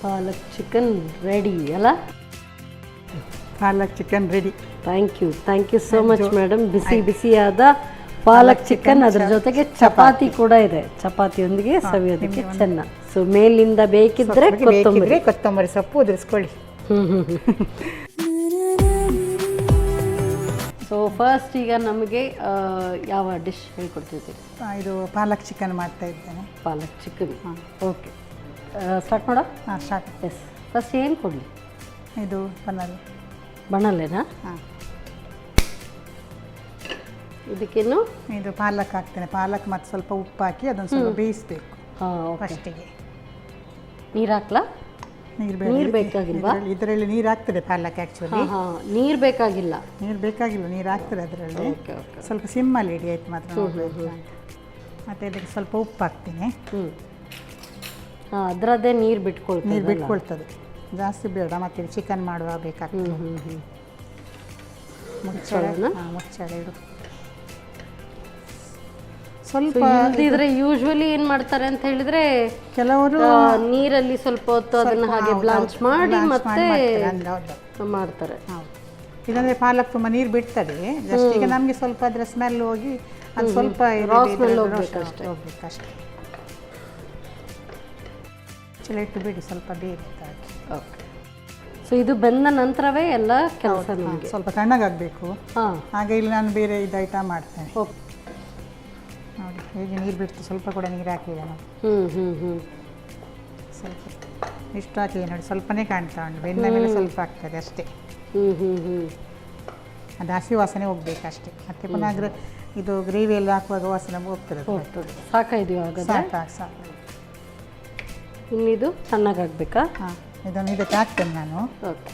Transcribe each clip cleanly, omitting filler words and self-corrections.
ಪಾಲಕ್ chicken ready ಅಲ್ಲ? Palak chicken ready. Thank you so much madam. ಬಿಸಿಯಾದ palak chicken, ಅದ್ರ ಜೊತೆಗೆ ಚಪಾತಿ ಕೂಡ ಇದೆ. ಚಪಾತಿಯೊಂದಿಗೆ ಸವಿಯೋದಕ್ಕೆ ಚೆನ್ನ. ಸೊ ಮೇಲಿಂದ ಬೇಕಿದ್ರೆ ಕೊತ್ತಂಬರಿ ಸೊಪ್ಪು ಉದುರಿಸ್ಕೊಳ್ಳಿ. ಸೊ ಫಸ್ಟ್ ಈಗ ನಮಗೆ ಯಾವ ಡಿಶ್ ಹೇಳ್ಕೊಡ್ತಿದ್ದೀರಿ? ಇದು ಪಾಲಕ್ ಚಿಕನ್ ಮಾಡ್ತಾ ಇದ್ದೇನೆ. ಪಾಲಕ್ ಚಿಕನ್, ಓಕೆ. ಸ್ಟಾರ್ಟ್ ಮಾಡೋ? ಸ್ಟಾರ್ಟ್. ಎಸ್. ಫಸ್ಟ್ ಏನು ಕೊಡಲಿ? ಇದು ಬಣಲೆನಾ? ಹಾಂ. ಇದಕ್ಕೇನು? ಇದು ಪಾಲಕ್ ಹಾಕ್ತೇನೆ. ಪಾಲಕ್ ಮತ್ತು ಸ್ವಲ್ಪ ಉಪ್ಪು ಹಾಕಿ ಅದನ್ನು ಸ್ವಲ್ಪ ಬೇಯಿಸಬೇಕು. ಫಸ್ಟಿಗೆ ನೀರು ಹಾಕ್ಲಾ? ನೀರು ಬೇಕಾಗಿಲ್ವಾ? ಇದರಲ್ಲಿ ನೀರು ಹಾಕ್ತದೆ ಪಾಲಕ್ ಆ್ಯಕ್ಚುಲಿ. ನೀರು ಬೇಕಾಗಿಲ್ಲ. ನೀರು ಹಾಕ್ತದೆ ಅದರಲ್ಲಿ. ಸ್ವಲ್ಪ ಸಿಮ್ಮಲ್ಲಿ ಇಡಿ ಆಯ್ತು ಮಾತ್ರ. ಮತ್ತು ಇದಕ್ಕೆ ಸ್ವಲ್ಪ ಉಪ್ಪು ಹಾಕ್ತೀನಿ. ಅದರದ್ದೇ ನೀರು ಬಿಟ್ಕೊಳ್ತದೆ. ಜಾಸ್ತಿ ಬೇಡ, ಮತ್ತೆ ಚಿಕನ್ ಮಾಡುವ ಬೇಕಾಗ್ತದೆ. ಮುಚ್ಚಳ ಇಡು. ಸ್ವಲ್ಪ ಇದ್ರೆ ಯೂಶುವಲಿ ಏನು ಮಾಡ್ತಾರೆ ಅಂತ ಹೇಳಿದ್ರೆ, ಕೆಲವರು ನೀರಲ್ಲಿ ಸ್ವಲ್ಪ ಹೊತ್ತು ಅದನ್ನು ಹಾಗೆ ಬ್ಲಾಂಚ್ ಮಾಡಿ ಮತ್ತೆ ಮಾಡ್ತಾರೆ. ಇದಂದರೆ ಪಾಲಕ್ ತುಂಬ ನೀರು ಬಿಡ್ತದೆ. ಜಸ್ಟ್ ಈಗ ನಮಗೆ ಸ್ವಲ್ಪ ಅದರ ಸ್ಮೆಲ್ ಹೋಗಿ ಅದು ಸ್ವಲ್ಪ ಹೋಗ್ಬೇಕಷ್ಟೇ. ಚಲ ಇಟ್ಟು ಬಿಡಿ, ಸ್ವಲ್ಪ ಬೇಯಿಸ್ತಾರೆ. ಓಕೆ. ಸೊ ಇದು ಬೆಂದ ನಂತರವೇ ಎಲ್ಲ ಕೆಲಸ ನಮಗೆ ಸ್ವಲ್ಪ ತಣ್ಣಗಾಗಬೇಕು. ಹಾಗೆ ಇಲ್ಲಿ ನಾನು ಬೇರೆ ಇದು ಐಟಮ್ ಮಾಡ್ತೇನೆ. ನೋಡಿ ಹೇಗೆ ನೀರು ಬಿಡ್ತು. ಸ್ವಲ್ಪ ಕೂಡ ನೀರು ಹಾಕಿದೆ ನೋಡಿ. ಸ್ವಲ್ಪ ಇಷ್ಟು ಹಾಕಿದೆ ನೋಡಿ. ಸ್ವಲ್ಪನೇ ಕಾಣ್ತಾ ಉಂಟು. ಬೆಂದ ಮೇಲೆ ಸ್ವಲ್ಪ ಆಗ್ತದೆ ಅಷ್ಟೇ. ಅದು ಹಸಿ ವಾಸನೆ ಹೋಗ್ಬೇಕು ಅಷ್ಟೇ. ಮತ್ತೆ ಪುನಃ ಇದು ಗ್ರೇವಿ ಎಲ್ಲ ಹಾಕುವಾಗ ವಾಸನೆ ಹೋಗ್ತದೆ. ಸಾಕಾಯ್ತು ಇವಾಗ? ಸಾಕು. ಇನ್ನಿದು ಚೆನ್ನಾಗಾಗಬೇಕಾ? ಹಾಂ, ಇದನ್ನು ಇದಕ್ಕೆ ಹಾಕ್ತೇನೆ ನಾನು. ಓಕೆ.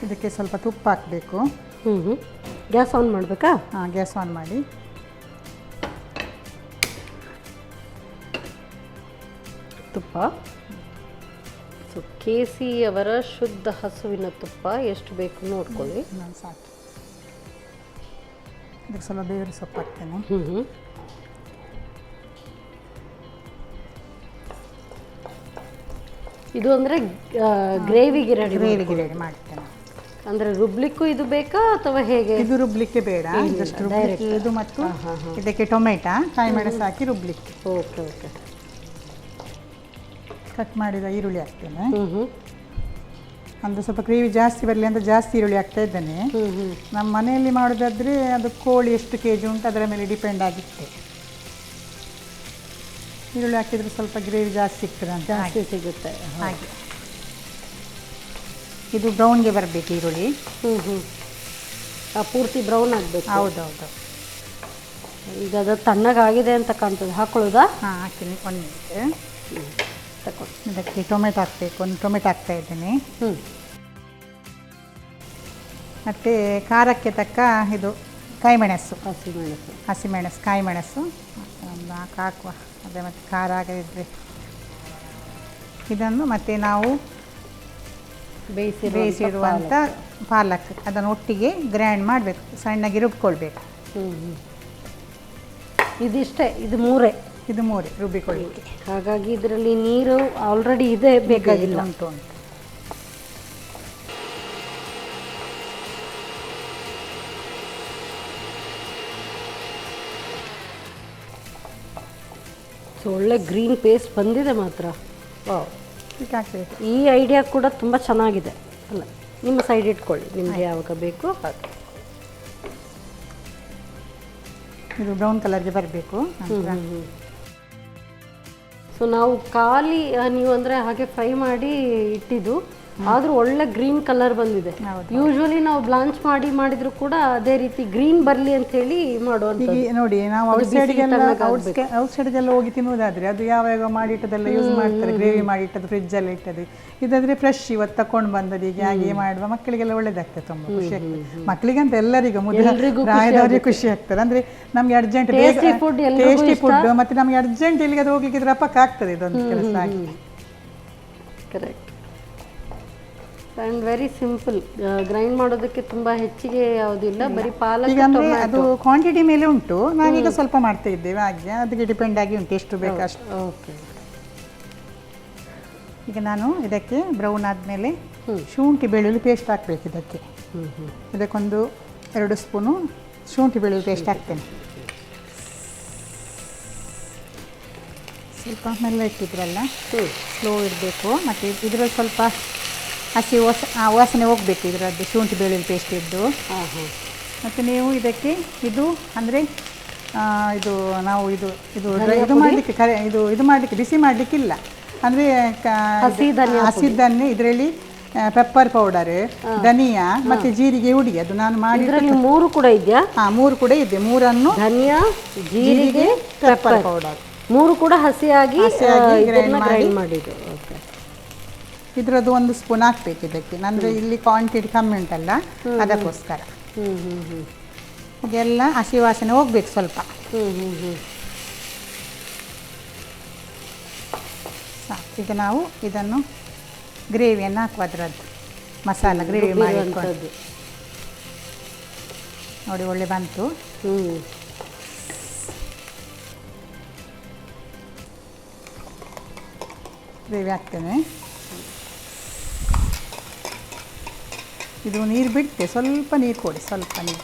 ಇದಕ್ಕೆ ಸ್ವಲ್ಪ ತುಪ್ಪ ಹಾಕಬೇಕು. ಗ್ಯಾಸ್ ಆನ್ ಮಾಡಬೇಕಾ? ಹಾಂ, ಗ್ಯಾಸ್ ಆನ್ ಮಾಡಿ. ತುಪ್ಪ. ಸೊ KC ಅವರ ಶುದ್ಧ ಹಸುವಿನ ತುಪ್ಪ ಎಷ್ಟು ಬೇಕು ನೋಡ್ಕೊಳ್ಳಿ. ಸಾಕು. ಇದಕ್ಕೆ ಸ್ವಲ್ಪ ಬೇವಿನ ಸೊಪ್ಪು ಹಾಕ್ತೇನೆ. ಇದು ಅಂದರೆ ಗ್ರೇವಿಗೆ ರೆಡಿ ಮಾಡ್ತೇನೆ. ಅಂದರೆ ರುಬ್ಲಿಕ್ಕೂ ಇದು ಬೇಕಾ ಅಥವಾ ಹೇಗೆ? ಇದು ರುಬ್ಲಿಕ್ಕೆ ಬೇಡ, ಜಸ್ಟ್ ರುಬ್ಲಿಕ್ಕೆ ಇದು ಮತ್ತು ಇದಕ್ಕೆ ಟೊಮೆಟೊ ಕಾಯಿ ಮೆಣಸು ಹಾಕಿ ರುಬ್ಲಿಕ್ಕೆ. ಓಕೆ. ಕಟ್ ಮಾಡಿದ ಈರುಳ್ಳಿ ಹಾಕ್ತೇನೆ. ಅಂದರೆ ಸ್ವಲ್ಪ ಗ್ರೇವಿ ಜಾಸ್ತಿ ಬರಲಿ ಅಂತ ಜಾಸ್ತಿ ಈರುಳ್ಳಿ ಹಾಕ್ತಾ ಇದ್ದೇನೆ. ನಮ್ಮ ಮನೆಯಲ್ಲಿ ಮಾಡೋದಾದರೆ ಅದು ಕೋಳಿ ಎಷ್ಟು ಕೆಜಿ ಉಂಟು ಅದರ ಮೇಲೆ ಡಿಪೆಂಡ್ ಆಗಿತ್ತೆ. ಈರುಳ್ಳಿ ಹಾಕಿದರೆ ಸ್ವಲ್ಪ ಗ್ರೇವಿ ಜಾಸ್ತಿ ಸಿಗ್ತದೆ ಅಂತ. ಜಾಸ್ತಿ ಸಿಗುತ್ತೆ ಹಾಗೆ. ಇದು ಬ್ರೌನ್ಗೆ ಬರಬೇಕು ಈರುಳ್ಳಿ. ಪೂರ್ತಿ ಬ್ರೌನ್ ಆಗಬೇಕು. ಹೌದೌದು. ಈಗ ಅದು ತಣ್ಣಗಾಗಿದೆ ಅಂತ ಕಾಣ್ತದೆ. ಹಾಕೊಳ್ಳೋದಾ? ಹಾಂ, ಹಾಕ್ತೀನಿ. 1 ಮಿನಿಟ್ ತಗೊಂಡು. ಇದಕ್ಕೆ ಟೊಮೆಟೊ ಹಾಕಬೇಕು. ಒಂದು ಟೊಮೆಟೊ ಹಾಕ್ತಾ ಇದ್ದೀನಿ. ಮತ್ತು ಖಾರಕ್ಕೆ ತಕ್ಕ ಇದು ಕಾಯಿಮೆಣಸು, ಹಸಿಮೆಣಸು, ಕಾಯಿಮೆಣಸು ಒಂದು 4 ಹಾಕುವ. ಅದೇ ಮತ್ತು ಖಾರ ಆಗದಿದ್ದರೆ ಇದನ್ನು ಮತ್ತು ನಾವು ಬೇಯಿಸಿರುವಂಥ ಪಾಲಕ್ ಅದನ್ನು ಒಟ್ಟಿಗೆ ಗ್ರೈಂಡ್ ಮಾಡಬೇಕು. ಸಣ್ಣಗೆ ರುಬ್ಕೊಳ್ಬೇಕು. ಇದಿಷ್ಟೇ? ಇದು ಮೂರೇ ರುಬ್ಬಿಕೊಳ್ಳಿಕ್ಕೆ. ಹಾಗಾಗಿ ಇದರಲ್ಲಿ ನೀರು ಆಲ್ರೆಡಿ ಇದೆ, ಬೇಕಾಗಿಲ್ಲ. ಉಂಟು. ಸೊ ಒಳ್ಳೆ ಗ್ರೀನ್ ಪೇಸ್ಟ್ ಬಂದಿದೆ ಮಾತ್ರ. ವಾವ್, ಈ ಐಡಿಯಾ ಕೂಡ ತುಂಬ ಚೆನ್ನಾಗಿದೆ ಅಲ್ಲ? ನಿಮ್ಮ ಸೈಡ್ ಇಟ್ಕೊಳ್ಳಿ, ನಿಮಗೆ ಯಾವಾಗ ಬೇಕು ಹಾಗೆ. ಇದು ಬ್ರೌನ್ ಕಲರ್ಗೆ ಬರಬೇಕು. ಸೊ ನಾವು ಖಾಲಿ ನೀವು ಅಂದರೆ ಹಾಗೆ ಫ್ರೈ ಮಾಡಿ ಇಟ್ಟಿದ್ದು, ಆದರೂ ಒಳ್ಳೆ ಗ್ರೀನ್ ಕಲರ್ ಬಂದಿದೆ. ಯೂಶುವಲಿ ನಾವು ಬ್ಲಾಂಚ್ ಮಾಡಿದ್ರು ಕೂಡ ಅದೇ ರೀತಿ ಗ್ರೀನ್ ಬರಲಿ ಅಂತ ಹೇಳಿ ಮಾಡುವಂಥದ್ದು. ನೋಡಿ, ನಾವು ಔಟ್ಸೈಡ್ಗೆಲ್ಲ ಹೋಗಿ ತಿನ್ನುವುದಾದ್ರೆ ಅದು ಯಾವಾಗ ಮಾಡಿಟ್ಟದೆಲ್ಲ ಯೂಸ್ ಮಾಡ್ತಾರೆ. ಗ್ರೇವಿ ಮಾಡಿಟ್ಟದ್ದು ಫ್ರಿಜ್ಜಲ್ಲಿ ಇಟ್ಟದ್ದು. ಇದಾದರೆ ಫ್ರೆಶ್ ಇವತ್ತು ತಕೊಂಡು ಬಂದದ್ದು. ಈಗ ಹಾಗೆ ಮಾಡುವ ಮಕ್ಕಳಿಗೆಲ್ಲ ಒಳ್ಳೇದಾಗ್ತದೆ, ತುಂಬ ಖುಷಿ ಆಗ್ತದೆ. ಮಕ್ಕಳಿಗಂತ ಎಲ್ಲರಿಗೂ ಪ್ರಾಯದವರಿಗೆ ಖುಷಿ ಆಗ್ತದೆ. ಅಂದರೆ ನಮಗೆ ಅರ್ಜೆಂಟ್ ಟೇಸ್ಟಿ ಫುಡ್ ಮತ್ತು ನಮಗೆ ಅರ್ಜೆಂಟ್ ಎಲ್ಲಿಗೆ ಅದು ಹೋಗ್ಲಿಕ್ಕೆ ರಪಕ್ಕ ಆಗ್ತದೆ ಇದೊಂದು ಕೆಲಸ ಆಗಿ. Correct. And very simple. Grind ಮಾಡೋದಕ್ಕೆ ತುಂಬ ಹೆಚ್ಚಿಗೆ ಯಾವುದಿಲ್ಲ, ಬರೀ ಪಾಲಕ್ ಈಗ ಅಂದರೆ ಅದು ಕ್ವಾಂಟಿಟಿ ಮೇಲೆ ಉಂಟು, ನಾವೀಗ ಸ್ವಲ್ಪ ಮಾಡ್ತಾ ಇದ್ದೇವೆ, ಹಾಗೆ ಅದಕ್ಕೆ ಡಿಪೆಂಡ್ ಆಗಿ ಉಂಟು ಎಷ್ಟು ಬೇಕು ಅಷ್ಟು. ಓಕೆ. ಈಗ ನಾನು ಇದಕ್ಕೆ ಬ್ರೌನ್ ಆದಮೇಲೆ ಶುಂಠಿ ಬೆಳ್ಳುಳ್ಳಿ ಪೇಸ್ಟ್ ಹಾಕಬೇಕು ಇದಕ್ಕೆ. ಇದಕ್ಕೊಂದು 2 ಸ್ಪೂನು ಶುಂಠಿ ಬೆಳ್ಳುಳ್ಳಿ ಪೇಸ್ಟ್ ಹಾಕ್ತೇನೆ. ಸ್ವಲ್ಪ ಮೆಲ್ಲ ಇಟ್ಟಿದ್ರಲ್ಲ, ಸ್ಲೋ ಇಡಬೇಕು. ಮತ್ತು ಇದರಲ್ಲಿ ಸ್ವಲ್ಪ ಹಸಿ ವಾಸನೆ ಹೋಗಬೇಕು ಇದರದ್ದು, ಶುಂಠಿ ಬೆಳ್ಳುಳ್ಳಿ ಪೇಸ್ಟ್ ಇದ್ದು. ಮತ್ತು ನೀವು ಇದಕ್ಕೆ ಇದು ಅಂದರೆ ಇದು ನಾವು ಇದು ಇದು ಮಾಡಲಿಕ್ಕೆ ಇದು ಮಾಡಲಿಕ್ಕೆ ಬಿಸಿ ಮಾಡಲಿಕ್ಕಿಲ್ಲ, ಅಂದರೆ ಹಸಿ ಧನ್ಯ ಇದರಲ್ಲಿ ಪೆಪ್ಪರ್ ಪೌಡರ್, ಧನಿಯಾ ಮತ್ತು ಜೀರಿಗೆ ಹುಡಿ, ಅದು ನಾನು ಮಾಡಿ 3 ಕೂಡ ಇದೆಯಾ? 3 ಕೂಡ ಇದೆ. 3 ಧನಿಯಾ, ಜೀರಿಗೆ, ಪೆಪ್ಪರ್ ಪೌಡರ್ 3 ಕೂಡ ಹಸಿಯಾಗಿ ಗ್ರೈಂಡ್ ಮಾಡಿದ್ದು. ಓಕೆ. ಇದರದ್ದು 1 ಸ್ಪೂನ್ ಹಾಕ್ಬೇಕು ಇದಕ್ಕೆ, ಅಂದರೆ ಇಲ್ಲಿ ಕ್ವಾಂಟಿಟಿ ಕಮ್ಮಿ ಉಂಟಲ್ಲ ಅದಕ್ಕೋಸ್ಕರ. ಹಾಗೆಲ್ಲ ಹಸಿ ವಾಸನೆ ಹೋಗ್ಬೇಕು ಸ್ವಲ್ಪ. ಈಗ ನಾವು ಇದನ್ನು ಗ್ರೇವಿಯನ್ನು ಹಾಕುವ, ಅದರದ್ದು ಮಸಾಲ ಗ್ರೇವಿ ಮಾಡಿಕೊಂಡು ನೋಡಿ ಒಳ್ಳೆ ಬಂತು. ಗ್ರೇವಿ ಹಾಕ್ತೇನೆ. ಇದು ನೀರು ಬಿಡುತ್ತೆ, ಸ್ವಲ್ಪ ನೀರು ಕೊಡಿ, ಸ್ವಲ್ಪ ನೀರು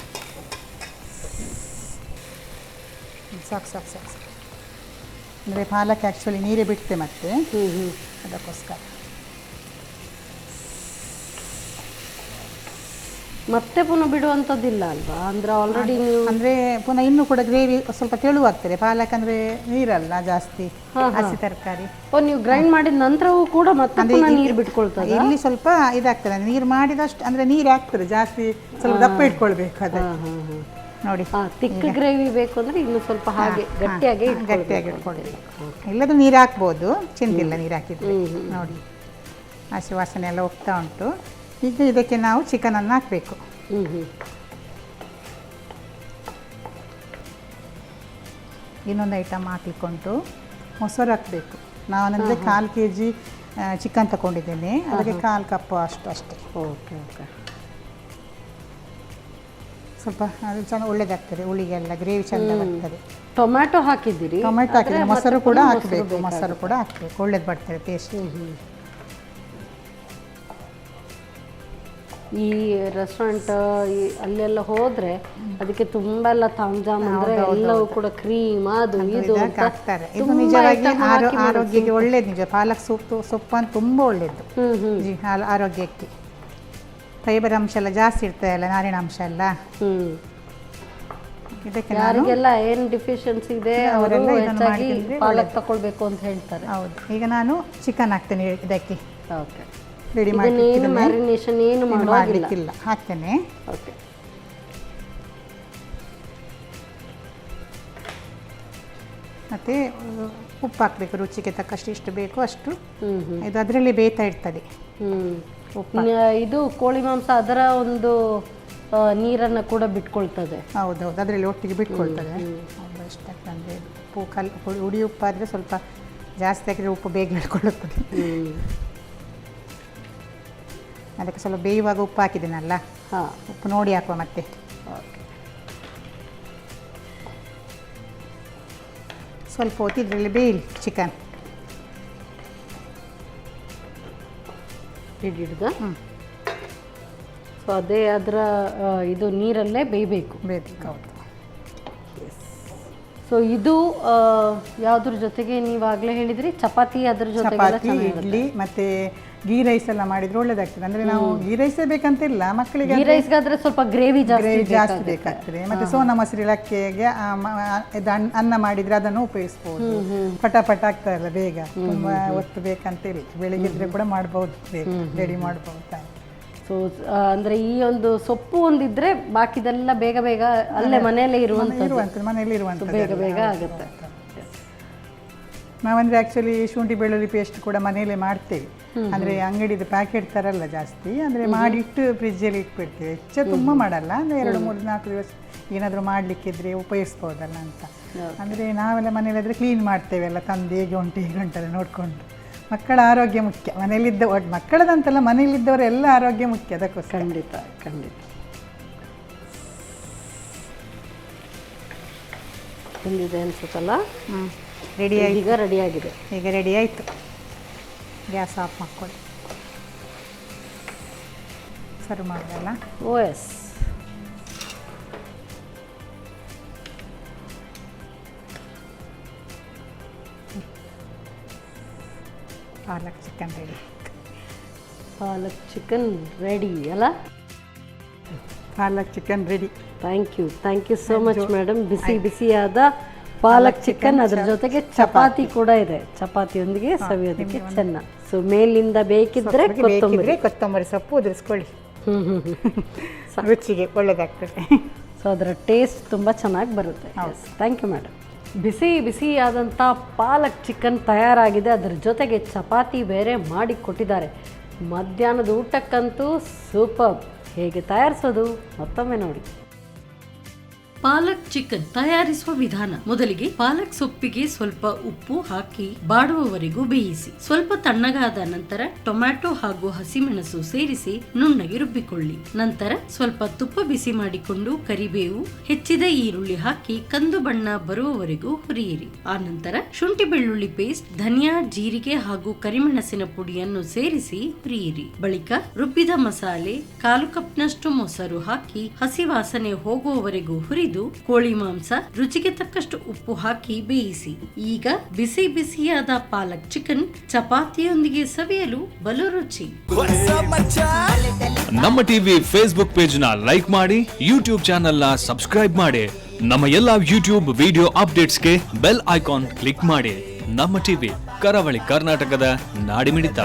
ಸಾಕು ಸಾಕು ಸಾಕು ಸಾಕು. ಅಂದರೆ ಪಾಲಕ್ ಆ್ಯಕ್ಚುಲಿ ನೀರೇ ಬಿಡುತ್ತೆ ಮತ್ತೆ, ಅದಕ್ಕೋಸ್ಕರ. ಮತ್ತೆ ಪುನಃ ಬಿಡುವಂಥದ್ದಿಲ್ಲ ಅಲ್ವಾ? ಅಂದರೆ ಆಲ್ರೆಡಿ ನೀವು ಅಂದರೆ ಪುನಃ ಇನ್ನೂ ಕೂಡ ಗ್ರೇವಿ ಸ್ವಲ್ಪ ತೆಳುವಾಗ್ತದೆ. ಪಾಲಕ್ ಅಂದರೆ ನೀರಲ್ಲ ಜಾಸ್ತಿ, ಹಸಿ ತರಕಾರಿ. ನೀವು ಗ್ರೈಂಡ್ ಮಾಡಿದ ನಂತರವೂ ಕೂಡ ಮತ್ತೆ ನೀರು ಬಿಟ್ಕೊಳ್ತದೆ. ಇಲ್ಲಿ ಸ್ವಲ್ಪ ಇದಾಗ್ತದೆ, ನೀರು ಮಾಡಿದಷ್ಟು ಅಂದರೆ ನೀರು ಹಾಕ್ತದೆ ಜಾಸ್ತಿ, ಸ್ವಲ್ಪ ದಪ್ಪ ಇಟ್ಕೊಳ್ಬೇಕು ಅದಕ್ಕೆ. ನೋಡಿ ತಿಕ್ಕ ಗ್ರೇವಿ ಬೇಕು ಅಂದರೆ ಇನ್ನು ಸ್ವಲ್ಪ ಹಾಗೆ ಗಟ್ಟಿಯಾಗಿ ಇಟ್ಕೊಳ್ಬೇಕು. ಇಲ್ಲದ್ರೆ ನೀರು ಹಾಕ್ಬೋದು, ಚಿಂತಿಲ್ಲ ನೀರು ಹಾಕಿದ್ರೆ. ನೋಡಿ ಹಸಿ ವಾಸನೆ ಎಲ್ಲ ಹೋಗ್ತಾ ಉಂಟು. ಈಗ ಇದಕ್ಕೆ ನಾವು ಚಿಕನನ್ನು ಹಾಕಬೇಕು. ಇನ್ನೊಂದು ಐಟಮ್ ಹಾಕಿಕೊಂಡು ಮೊಸರು ಹಾಕಬೇಕು. ನಾನಂದರೆ 1/4 kg ಚಿಕನ್ ತಗೊಂಡಿದ್ದೇನೆ, ಅದಕ್ಕೆ 1/4 ಕಪ್ ಅಷ್ಟು ಅಷ್ಟೇ. Okay okay. ಸ್ವಲ್ಪ ಅದು ಚೆನ್ನಾಗಿ ಒಳ್ಳೆಯದಾಗ್ತದೆ, ಹುಳಿಗೆಲ್ಲ ಗ್ರೇವಿ ಚೆಂದ ಬರ್ತದೆ. ಟೊಮ್ಯಾಟೊ ಹಾಕಿದ್ದೀರಿ? ಟೊಮ್ಯಾಟೊ ಹಾಕಿದ್ರೆ ಮೊಸರು ಕೂಡ ಹಾಕಬೇಕು, ಮೊಸರು ಕೂಡ ಹಾಕಬೇಕು, ಒಳ್ಳೇದು ಬರ್ತದೆ ಟೇಸ್ಟ್. ಈ ರೆಸ್ಟೋರೆಂಟ್ ಅಲ್ಲೆಲ್ಲ ಹೋದ್ರೆ ಅದಕ್ಕೆ ತುಂಬಾ ಎಲ್ಲ ತಾಂಜಾಮ್ ಅಂದ್ರೆ ಎಲ್ಲವೂ ಕೂಡ ಕ್ರೀಮ್ ಅದು ಇದು ಹಾಕ್ತಾರೆ. ಇದು ನಿಜವಾಗಿ ಆರೋಗ್ಯಕ್ಕೆ ಒಳ್ಳೇದು. ನಿಜ ಪಾಲಕ್ ಸೊಪ್ಪು ಅಂತ ತುಂಬಾ ಒಳ್ಳೇದು ಆರೋಗ್ಯಕ್ಕೆ. ಫೈಬರ್ ಅಂಶ ಎಲ್ಲ ಜಾಸ್ತಿ ಇರ್ತದೆ ಅಲ್ಲ, ನಾರಿನ ಅಂಶ ಎಲ್ಲ. ಇದಕ್ಕೆ ಯಾರಿಗೆಲ್ಲ ಏನು ಡಿಫಿಷಿಯನ್ಸಿ ಇದೆ ಅವರೆಲ್ಲ ಹೆಚ್ಚಾಗಿ ಪಾಲಕ್ ತಗೊಳ್ಬೇಕು ಅಂತ ಹೇಳ್ತಾರೆ. ಹೌದು. ಈಗ ನಾನು ಚಿಕನ್ ಹಾಕ್ತೇನೆ ಇದಕ್ಕೆ. ಓಕೆ. ರೆಡಿ ಮಾಡಿ ಮ್ಯಾರಿನೇಷನ್ ಏನು ಮಾಡಲಿಕ್ಕಿಲ್ಲ, ಹಾಕ್ತೇನೆ. ಓಕೆ. ಮತ್ತು ಉಪ್ಪು ಹಾಕಬೇಕು, ರುಚಿಗೆ ತಕ್ಕಷ್ಟು ಎಷ್ಟು ಬೇಕು ಅಷ್ಟು. ಇದು ಅದರಲ್ಲಿ ಬೇಯ್ತಾ ಇರ್ತದೆ. ಇದು ಕೋಳಿ ಮಾಂಸ ಅದರ ಒಂದು ನೀರನ್ನು ಕೂಡ ಬಿಟ್ಕೊಳ್ತದೆ. ಹೌದೌದು, ಅದರಲ್ಲಿ ಒಟ್ಟಿಗೆ ಬಿಟ್ಕೊಳ್ತದೆ. ಎಷ್ಟಾಗ್ತದೆ ಉಪ್ಪು ಹುಡಿ ಉಪ್ಪಾದರೆ ಸ್ವಲ್ಪ ಜಾಸ್ತಿ ಹಾಕಿದ್ರೆ ಉಪ್ಪು ಬೇಗ ಹಿಡ್ಕೊಳ್ಳುತ್ತದೆ. ಅದಕ್ಕೆ ಸ್ವಲ್ಪ ಬೇಯುವಾಗ ಉಪ್ಪು ಹಾಕಿದ್ದೀನಲ್ಲ, ಉಪ್ಪು ನೋಡಿ ಹಾಕುವ ಮತ್ತೆ. ಸ್ವಲ್ಪ ಹೊತ್ತು ಇದರಲ್ಲಿ ಬೇಯಲಿ ಚಿಕನ್. ಹಿಡಿದ ಸೊ ಅದೇ ಅದರ ಇದು ನೀರಲ್ಲೇ ಬೇಯಬೇಕು. ಹೌದು. ಸೊ ಇದು ಯಾವುದ್ರ ಜೊತೆಗೆ ನೀವಾಗಲೇ ಹೇಳಿದ್ರಿ ಚಪಾತಿ, ಅದ್ರ ಜೊತೆಗೆ ಚಪಾತಿ, ಇಡ್ಲಿ ಮತ್ತು ಗೀ ರೈಸ್ ಎಲ್ಲ ಮಾಡಿದ್ರೆ ಒಳ್ಳೇದಾಗ್ತದೆ. ಅಂದರೆ ನಾವು ಗೀ ರೈಸೇ ಬೇಕಂತಿಲ್ಲ, ಮಕ್ಕಳಿಗೆ ಗೀ ರೈಸ್ಗಾದ್ರೆ ಸ್ವಲ್ಪ ಗ್ರೇವಿ ಜಾಸ್ತಿ ಬೇಕಾಗ್ತದೆ. ಮತ್ತು ಸೋನಾ ಮಸೂರಿ ಅಕ್ಕಿಗೆ ಅನ್ನ ಮಾಡಿದರೆ ಅದನ್ನು ಉಪಯೋಗಿಸ್ಬೋದು. ಪಟಾಪಟ ಆಗ್ತಾರಲ್ಲ ಬೇಗ, ತುಂಬ ಹೊತ್ತು ಬೇಕಂತಿಲ್ಲ, ಬೆಳಿಗ್ಗೆ ಇದ್ರೆ ಕೂಡ ಮಾಡ್ಬೋದು, ಬೇಗ ರೆಡಿ ಮಾಡ್ಬೋದು. ಸೊ ಅಂದರೆ ಈ ಒಂದು ಸೊಪ್ಪು ಒಂದಿದ್ರೆ ಬಾಕಿದೆಲ್ಲ ಬೇಗ ಬೇಗ ಅಲ್ಲೇ ಮನೆಯಲ್ಲೇ ಮನೆಯಲ್ಲಿ ಇರುವಂಥದ್ದು ಬೇಗ ಬೇಗ ಆಗುತ್ತೆ. ನಾವಂದರೆ ಆ್ಯಕ್ಚುಲಿ ಶುಂಠಿ ಬೆಳ್ಳುಳ್ಳಿ ಪೇಸ್ಟ್ ಕೂಡ ಮನೆಯಲ್ಲೇ ಮಾಡ್ತೇವೆ. ಅಂದರೆ ಅಂಗಡಿದು ಪ್ಯಾಕೆಟ್ ಥರಲ್ಲ ಜಾಸ್ತಿ, ಅಂದರೆ ಮಾಡಿಟ್ಟು ಫ್ರಿಜ್ಜಲ್ಲಿ ಇಟ್ಬಿಡ್ತೇವೆ. ಹೆಚ್ಚು ತುಂಬ ಮಾಡಲ್ಲ, ಅಂದರೆ 2-3-4 ದಿವಸ ಏನಾದರೂ ಮಾಡಲಿಕ್ಕಿದ್ರೆ ಉಪಯೋಗಿಸ್ಬೋದಲ್ಲ ಅಂತ. ಅಂದರೆ ನಾವೆಲ್ಲ ಮನೇಲಾದರೆ ಕ್ಲೀನ್ ಮಾಡ್ತೇವೆ ಎಲ್ಲ, ತಂದು ಹೇಗೆ ಉಂಟು ನೋಡಿಕೊಂಡು. ಮಕ್ಕಳ ಆರೋಗ್ಯ ಮುಖ್ಯ. ಮನೆಯಲ್ಲಿದ್ದ ಮಕ್ಕಳದಂತಲ್ಲ, ಮನೆಯಲ್ಲಿದ್ದವರ ಎಲ್ಲ ಆರೋಗ್ಯ ಮುಖ್ಯ. ಅದಕ್ಕೋಸ್ಕರ ಖಂಡಿತ ಖಂಡಿತ. ಬಂದಿದೆ ಅನ್ಸುತ್ತಲ್ಲ. ರೆಡಿ ಆಯ್ತು. ಈಗ ರೆಡಿ ಆಗಿದೆ. ಈಗ ರೆಡಿ ಆಯಿತು. ಗ್ಯಾಸ್ ಆಫ್ ಮಾಡ್ಕೊಳ್ಳಿ. ಸರ್ವ್ ಮಾಡೋದಲ್ಲ. ಓ ಎಸ್. Palak chicken ready. Palak chicken ready ಅಲ್ಲ? Palak chicken ready. Thank you so much madam. ಬಿಸಿ ಬಿಸಿಯಾದ ಪಾಲಕ್ ಚಿಕನ್, ಅದ್ರ ಜೊತೆಗೆ ಚಪಾತಿ ಕೂಡ ಇದೆ. ಚಪಾತಿಯೊಂದಿಗೆ ಸವಿಯೋದಕ್ಕೆ ಚೆನ್ನ. ಸೊ ಮೇಲಿಂದ ಬೇಕಿದ್ರೆ ಕೊತ್ತಂಬರಿ ಸೊಪ್ಪು ಉದುರಿಸ್ಕೊಳ್ಳಿ. ರುಚಿಗೆ ಒಳ್ಳೆದಾಗ್ತದೆ. ಸೊ ಅದರ ಟೇಸ್ಟ್ ತುಂಬ ಚೆನ್ನಾಗಿ ಬರುತ್ತೆ. Thank you madam. ಬಿಸಿ ಬಿಸಿಯಾದಂಥ ಪಾಲಕ್ ಚಿಕನ್ ತಯಾರಾಗಿದೆ. ಅದರ ಜೊತೆಗೆ ಚಪಾತಿ ಬೇರೆ ಮಾಡಿ ಕೊಟ್ಟಿದ್ದಾರೆ. ಮಧ್ಯಾಹ್ನದ ಊಟಕ್ಕಂತೂ ಸೂಪರ್. ಹೇಗೆ ತಯಾರಿಸೋದು ಮತ್ತೊಮ್ಮೆ ನೋಡಿ. ಪಾಲಕ್ ಚಿಕನ್ ತಯಾರಿಸುವ ವಿಧಾನ. ಮೊದಲಿಗೆ ಪಾಲಕ್ ಸೊಪ್ಪಿಗೆ ಸ್ವಲ್ಪ ಉಪ್ಪು ಹಾಕಿ ಬಾಡುವವರೆಗೂ ಬೇಯಿಸಿ. ಸ್ವಲ್ಪ ತಣ್ಣಗಾದ ನಂತರ ಟೊಮ್ಯಾಟೊ ಹಾಗೂ ಹಸಿಮೆಣಸು ಸೇರಿಸಿ ನುಣ್ಣಗೆ ರುಬ್ಬಿಕೊಳ್ಳಿ. ನಂತರ ಸ್ವಲ್ಪ ತುಪ್ಪ ಬಿಸಿ ಮಾಡಿಕೊಂಡು ಕರಿಬೇವು, ಹೆಚ್ಚಿದ ಈರುಳ್ಳಿ ಹಾಕಿ ಕಂದು ಬಣ್ಣ ಬರುವವರೆಗೂ ಹುರಿಯಿರಿ. ಆ ನಂತರ ಶುಂಠಿ ಬೆಳ್ಳುಳ್ಳಿ ಪೇಸ್ಟ್, ಧನಿಯಾ, ಜೀರಿಗೆ ಹಾಗೂ ಕರಿಮೆಣಸಿನ ಪುಡಿಯನ್ನು ಸೇರಿಸಿ ಹುರಿಯಿರಿ. ಬಳಿಕ ರುಬ್ಬಿದ ಮಸಾಲೆ, 1/4 ಕಪ್ನಷ್ಟು ಮೊಸರು ಹಾಕಿ ಹಸಿ ವಾಸನೆ ಹೋಗುವವರೆಗೂ ಹುರಿದು ಕೋಳಿ ಮಾಂಸ, ರುಚಿಗೆ ತಕ್ಕಷ್ಟು ಉಪ್ಪು ಹಾಕಿ ಬೇಯಿಸಿ. ಈಗ ಬಿಸಿ ಬಿಸಿಯಾದ ಪಾಲಕ್ ಚಿಕನ್ ಚಪಾತಿಯೊಂದಿಗೆ ಸವಿಯಲು ಬಲು ರುಚಿ. ನಮ್ಮ ಟಿವಿ ಫೇಸ್ಬುಕ್ ಪೇಜ್ ನ ಲೈಕ್ ಮಾಡಿ, ಯೂಟ್ಯೂಬ್ ಚಾನೆಲ್ ನ ಸಬ್ಸ್ಕ್ರೈಬ್ ಮಾಡಿ. ನಮ್ಮ ಎಲ್ಲಾ ಯೂಟ್ಯೂಬ್ ವಿಡಿಯೋ ಅಪ್ಡೇಟ್ಸ್ಗೆ ಬೆಲ್ ಐಕಾನ್ ಕ್ಲಿಕ್ ಮಾಡಿ. ನಮ್ಮ ಟಿವಿ, ಕರಾವಳಿ ಕರ್ನಾಟಕದ ನಾಡಿಮಿಡಿತ.